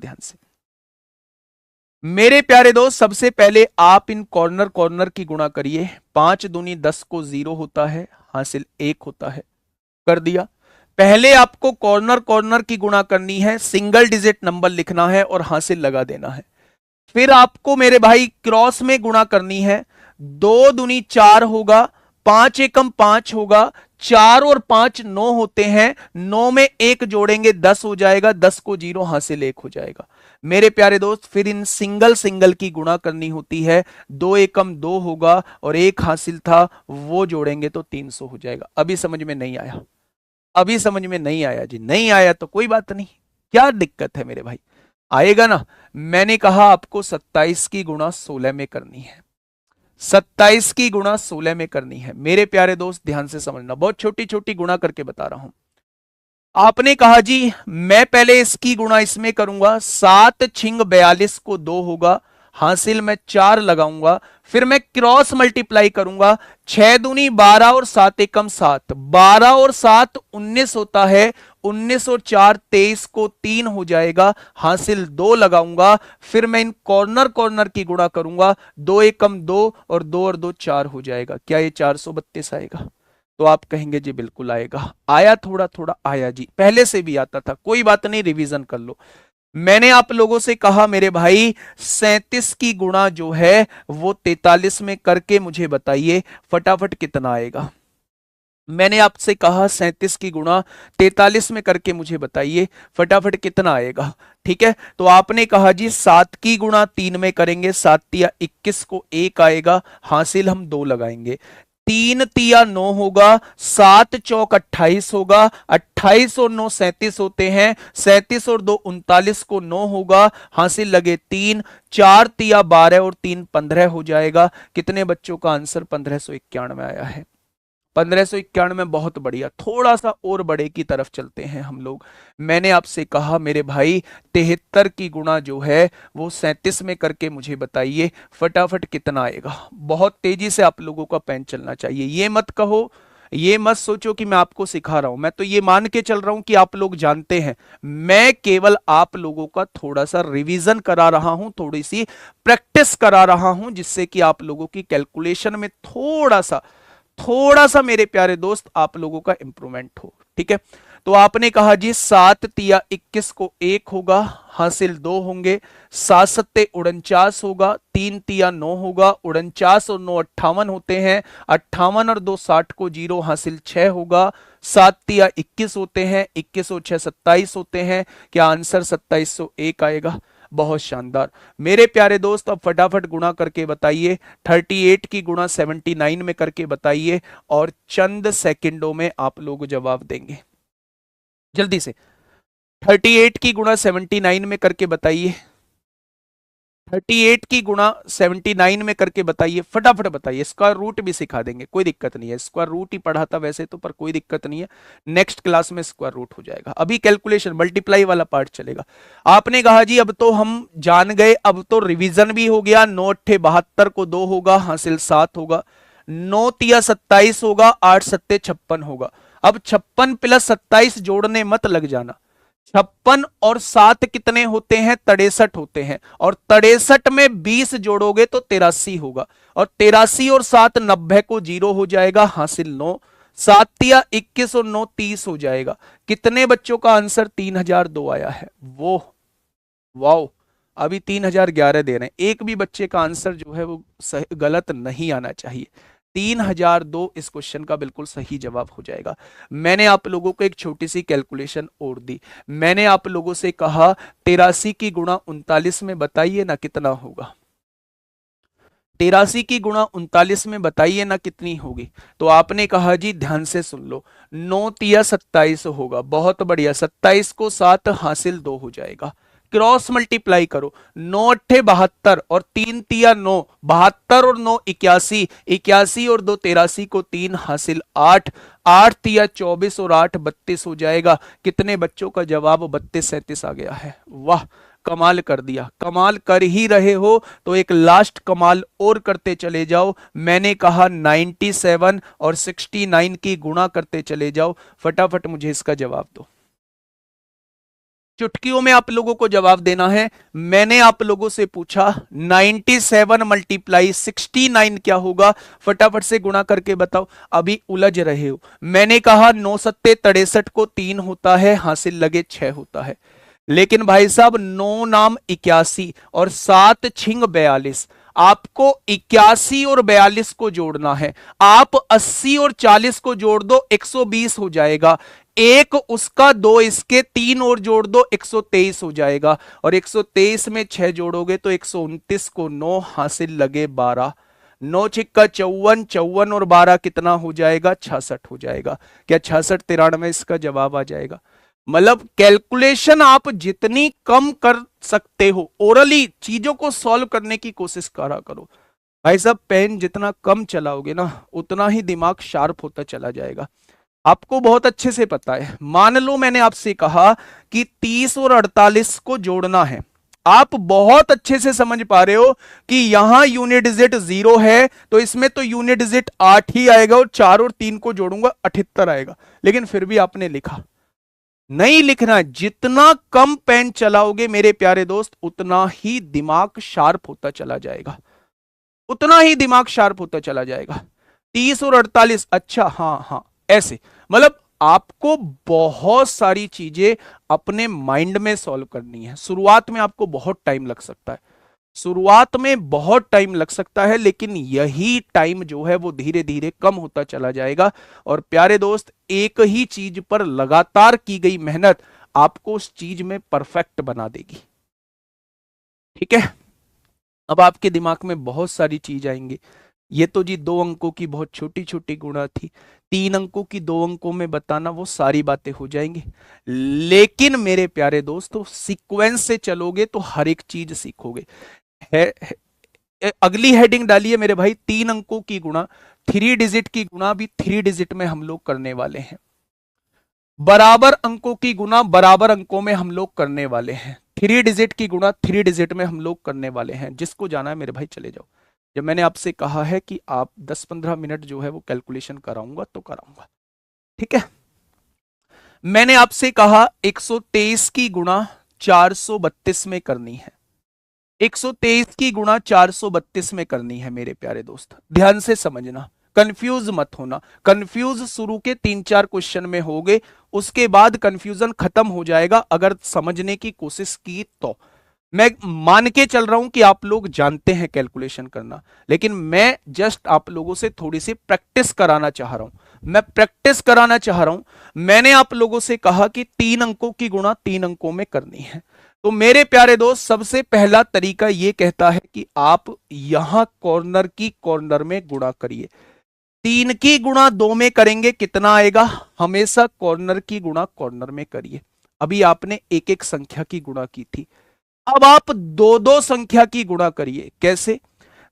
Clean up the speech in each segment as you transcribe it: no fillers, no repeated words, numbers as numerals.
ध्यान से मेरे प्यारे दोस्त, सबसे पहले आप इन कॉर्नर कॉर्नर की गुणा करिए। 5 दूनी 10 को 0 होता है, हासिल 1 होता है। कर दिया। पहले आपको कॉर्नर कॉर्नर की गुणा करनी है, सिंगल डिजिट नंबर लिखना है और हासिल लगा देना है। फिर आपको मेरे भाई क्रॉस में गुणा करनी है। 2 दूनी 4 होगा, 5 एकम 5 होगा, 4 और 5 9 होते हैं, 9 में 1 जोड़ेंगे 10 हो जाएगा, 10 को 0 हासिल 1 हो जाएगा। मेरे प्यारे दोस्त, फिर इन सिंगल सिंगल की गुणा करनी होती है। 2 एकम 2 होगा और 1 हासिल था, वो जोड़ेंगे तो 300 हो जाएगा। अभी समझ में नहीं आया? अभी समझ में नहीं आया जी? नहीं आया तो कोई बात नहीं, क्या दिक्कत है मेरे भाई, आएगा ना। मैंने कहा आपको 27 की गुणा 16 में करनी है, 27 की गुणा 16 में करनी है। मेरे प्यारे दोस्त ध्यान से समझना, बहुत छोटी छोटी गुणा करके बता रहा हूं। आपने कहा जी मैं पहले इसकी गुणा इसमें करूंगा, 7 छिंग 42 को 2 होगा, हासिल में 4 लगाऊंगा। फिर मैं क्रॉस मल्टीप्लाई करूंगा, 6 दूनी 12 और 7 एकम 7, 12 और 7 19 होता है, 19 और 4 23 को 3 हो जाएगा, हासिल 2 लगाऊंगा। फिर मैं इन कॉर्नर कॉर्नर की गुणा करूंगा, 2 एकम 2 और 2 और 2 4 हो जाएगा। क्या ये 432 आएगा? तो आप कहेंगे जी बिल्कुल आएगा। आया, थोड़ा थोड़ा आया जी, पहले से भी आता था, कोई बात नहीं, रिवीजन कर लो। मैंने आप लोगों से कहा मेरे भाई 37 की गुणा जो है वो 43 में करके मुझे बताइए फटाफट कितना आएगा। मैंने आपसे कहा 37 की गुणा 43 में करके मुझे बताइए फटाफट कितना आएगा। ठीक है, तो आपने कहा जी 7 की गुणा 3 में करेंगे, 7 तिया 21 को 1 आएगा, हासिल हम 2 लगाएंगे। 3 तिया 9 होगा, 7 चौक 28 होगा, 28 और 9 37 होते हैं, 37 और 2 39 को 9 होगा, हासिल लगे 3, 4 तिया 12 और 3 15 हो जाएगा। कितने बच्चों का आंसर 1591 आया है? 1591, बहुत बढ़िया। थोड़ा सा और बड़े की तरफ चलते हैं हम लोग। मैंने आपसे कहा मेरे भाई 73 की गुणा जो है वो 37 में करके मुझे बताइए फटाफट कितना आएगा। बहुत तेजी से आप लोगों का पेन चलना चाहिए, ये मत कहो, ये मत सोचो कि मैं आपको सिखा रहा हूं, मैं तो ये मान के चल रहा हूं कि आप लोग जानते हैं। मैं केवल आप लोगों का थोड़ा सा रिवीजन करा रहा हूं, थोड़ी सी प्रैक्टिस करा रहा हूं, जिससे कि आप लोगों की कैलकुलेशन में थोड़ा सा मेरे प्यारे दोस्त आप लोगों का इंप्रूवमेंट हो। ठीक है, तो आपने कहा जी 7 तिया 21 को 1 होगा, हासिल 2 होंगे, 7 सत्ते 49 होगा, 3 तिया 9 होगा, 49 और 9 58 होते हैं, 58 और 2 60 को 0, हासिल 6 होगा, 7 तिया 21 होते हैं, 21 और 6 27 होते हैं। क्या आंसर 2701 आएगा? बहुत शानदार। मेरे प्यारे दोस्त अब फटाफट गुणा करके बताइए, 38 की गुणा 79 में करके बताइए और चंद सेकंडों में आप लोग जवाब देंगे। जल्दी से 38 की गुणा 79 में करके बताइए, 38 की गुणा 79 में करके बताइए, फटाफट बताइए। स्क्वायर रूट भी सिखा देंगे, कोई दिक्कत नहीं है, स्क्वायर रूट ही पढ़ा था वैसे तो, पर कोई दिक्कत नहीं है, नेक्स्ट क्लास में स्क्वायर रूट हो जाएगा। अभी कैलकुलेशन मल्टीप्लाई वाला पार्ट चलेगा। आपने कहा जी अब तो हम जान गए, अब तो रिवीजन भी हो गया। 9 अट्ठे 72 को 2 होगा, हासिल 7 होगा, 9 तिया 27 होगा, 8 सत्ते 56 होगा। अब 56 प्लस 27 जोड़ने मत लग जाना, 56 और 7 कितने होते हैं? 63 होते हैं, और 63 में 20 जोड़ोगे तो 83 होगा, और 83 और 7 90 को 0 हो जाएगा, हासिल 9, 7 तिया 21 और 9 30 हो जाएगा। कितने बच्चों का आंसर 3002 आया है? वो वाओ, अभी 3011 दे रहे हैं, एक भी बच्चे का आंसर जो है वो गलत नहीं आना चाहिए। 3002 इस क्वेश्चन का बिल्कुल सही जवाब हो जाएगा। मैंने आप लोगों को एक छोटी सी कैलकुलेशन और दी। मैंने आप लोगों से कहा 83 की गुणा 39 में बताइए ना कितना होगा। 83 की गुणा 39 में बताइए ना कितनी होगी। तो आपने कहा जी ध्यान से सुन लो, 9 तिया 27 होगा, बहुत बढ़िया, 27 को 7 हासिल 2 हो जाएगा। क्रॉस मल्टीप्लाई करो, 9 अट्ठे 72 और 3 तिया 9, 72 और 9 81, 81 और 2 83 को 3 हासिल 8, 8 तिया 24 और 8 32 हो जाएगा। कितने बच्चों का जवाब 32 37 आ गया है? वाह, कमाल कर दिया। कमाल कर ही रहे हो तो एक लास्ट कमाल और करते चले जाओ। मैंने कहा 97 और 69 की गुणा करते चले जाओ। फटाफट मुझे इसका जवाब दो। चुटकियों में आप लोगों को जवाब देना है। मैंने आप लोगों से पूछा 97 मल्टीप्लाई 69 क्या होगा, फटाफट से गुणा करके बताओ। अभी उलझ रहे हो। मैंने कहा 9 सत्ते 63 को 3 होता है, हासिल लगे 6 होता है। लेकिन भाई साहब 9 नाम 81 और 7 छिंग 42, आपको 81 और 42 को जोड़ना है। आप 80 और 40 को जोड़ दो, 120 हो जाएगा। एक उसका, दो इसके, 3 और जोड़ दो, 123 हो जाएगा। और 123 में 6 जोड़ोगे तो 129 को 9, हासिल लगे 12। 9 छिक्का 54, 54 और 12 कितना हो जाएगा, 66 हो जाएगा। क्या 66 93 इसका जवाब आ जाएगा? मतलब कैलकुलेशन आप जितनी कम कर सकते हो, ओरली चीजों को सॉल्व करने की कोशिश करा करो। भाई साहब पेन जितना कम चलाओगे ना, उतना ही दिमाग शार्प होता चला जाएगा। आपको बहुत अच्छे से पता है। मान लो मैंने आपसे कहा कि 30 और 48 को जोड़ना है, आप बहुत अच्छे से समझ पा रहे हो कि यहां यूनिट डिजिट 0 है, तो इसमें तो यूनिट डिजिट 8 ही आएगा, और 4 और 3 को जोड़ूंगा 78 आएगा। लेकिन फिर भी आपने लिखा। नहीं लिखना। जितना कम पेन चलाओगे मेरे प्यारे दोस्त, उतना ही दिमाग शार्प होता चला जाएगा, उतना ही दिमाग शार्प होता चला जाएगा। 30 और 48, अच्छा हाँ हाँ, ऐसे मतलब आपको बहुत सारी चीजें अपने माइंड में सॉल्व करनी है। शुरुआत में आपको बहुत टाइम लग सकता है, शुरुआत में बहुत टाइम लग सकता है, लेकिन यही टाइम जो है वो धीरे धीरे कम होता चला जाएगा। और प्यारे दोस्त, एक ही चीज पर लगातार की गई मेहनत आपको उस चीज में परफेक्ट बना देगी। ठीक है, अब आपके दिमाग में बहुत सारी चीज आएंगी। ये तो जी 2 अंकों की बहुत छोटी छोटी गुणा थी, 3 अंकों की 2 अंकों में बताना, वो सारी बातें हो जाएंगी। लेकिन मेरे प्यारे दोस्तों, सीक्वेंस से चलोगे तो हर एक चीज सीखोगे। अगली हेडिंग डालिए मेरे भाई, 3 अंकों की गुणा, 3 डिजिट की गुणा भी 3 डिजिट में हम लोग करने वाले हैं। बराबर अंकों की गुणा बराबर अंकों में हम लोग करने वाले हैं। 3 डिजिट की गुणा 3 डिजिट में हम लोग करने वाले हैं। जिसको जाना है मेरे भाई चले जाओ। जब मैंने आपसे कहा है कि आप 10-15 मिनट जो है वो कैलकुलेशन कराऊंगा तो कराऊंगा। ठीक है, मैंने आपसे कहा 123 की गुणा 432 में करनी है। 123 की गुणा 432 में करनी है मेरे प्यारे दोस्त। ध्यान से समझना, कंफ्यूज मत होना। कंफ्यूज शुरू के 3-4 क्वेश्चन में हो गए, उसके बाद कंफ्यूजन खत्म हो जाएगा अगर समझने की कोशिश की तो। मैं मान के चल रहा हूं कि आप लोग जानते हैं कैलकुलेशन करना, लेकिन मैं जस्ट आप लोगों से थोड़ी सी प्रैक्टिस कराना चाह रहा हूं। मैं प्रैक्टिस कराना चाह रहा हूं। मैंने आप लोगों से कहा कि 3 अंकों की गुणा 3 अंकों में करनी है। तो मेरे प्यारे दोस्त, सबसे पहला तरीका यह कहता है कि आप यहां कॉर्नर की कॉर्नर में गुणा करिए। 3 की गुणा 2 में करेंगे कितना आएगा? हमेशा कॉर्नर की गुणा कॉर्नर में करिए। अभी आपने एक एक संख्या की गुणा की थी, अब आप 2-2 संख्या की गुणा करिए। कैसे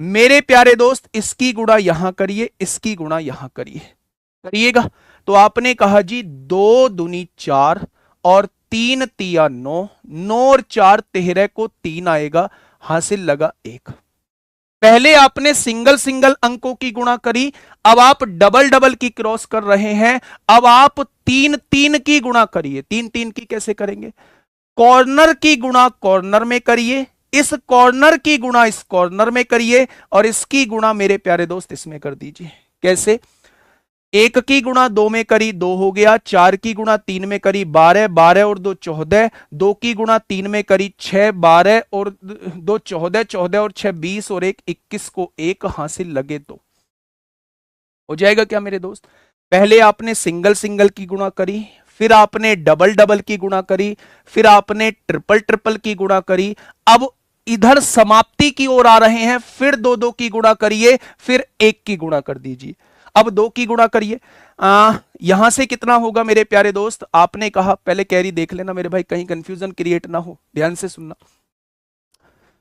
मेरे प्यारे दोस्त? इसकी गुणा यहां करिए, इसकी गुणा यहां करिए। करिएगा तो आपने कहा जी 2 दूनी 4 और 3 तिया 9, 9 और 4 13 को 3 आएगा, हासिल लगा 1। पहले आपने सिंगल सिंगल अंकों की गुणा करी, अब आप डबल डबल की क्रॉस कर रहे हैं। अब आप 3-3 की गुणा करिए। 3-3 की कैसे करेंगे? कॉर्नर की गुणा कॉर्नर में करिए, इस कॉर्नर की गुणा इस कॉर्नर में करिए, और इसकी गुणा मेरे प्यारे दोस्त इसमें कर दीजिए। कैसे? 1 की गुणा 2 में करी, 2 हो गया। 4 की गुणा 3 में करी, 12, 12 और 2 14। 2 की गुणा 3 में करी, 6, 12 और 2 14, 14 और 6 20 और 1 21 को 1, हासिल लगे 2। हो जाएगा क्या मेरे दोस्त? पहले आपने सिंगल सिंगल की गुणा करी, फिर आपने डबल डबल की गुणा करी, फिर आपने ट्रिपल ट्रिपल की गुणा करी। अब इधर समाप्ति की ओर आ रहे हैं, फिर 2-2 की गुणा करिए, फिर 1 की गुणा कर दीजिए। अब 2 की गुणा करिए। यहां से कितना होगा मेरे प्यारे दोस्त? आपने कहा, पहले कैरी देख लेना मेरे भाई, कहीं कंफ्यूजन क्रिएट ना हो, ध्यान से सुनना।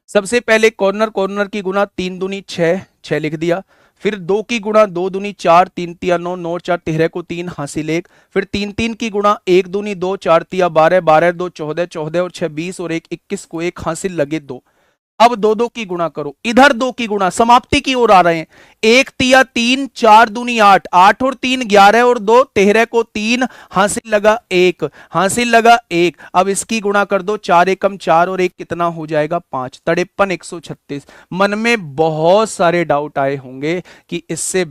सबसे पहले कॉर्नर कॉर्नर की गुणा 3 दूनी 6, 6 लिख दिया। फिर 2 की गुणा 2 दूनी 4, 3 तिया 9, 9 और 4 13 को 3, हासिल 1। फिर 3-3 की गुणा 1 दूनी 2, 4 तिया 12, 12 2 14, 14 और 6 20 और 1 21 को 1, हासिल लगे 2। अब दो दो की गुणा करो, इधर दो की गुणा, समाप्ति की ओर आ रहे हैं। एक तिया तीन, चार दूनी आठ, आठ और तीन 11 और दो 13 को तीन, हासिल लगा एक, हासिल लगा एक। अब इसकी गुणा कर दो, चार एकम चार और एक कितना हो जाएगा 5, 53 136। मन में बहुत सारे डाउट आए होंगे कि इससे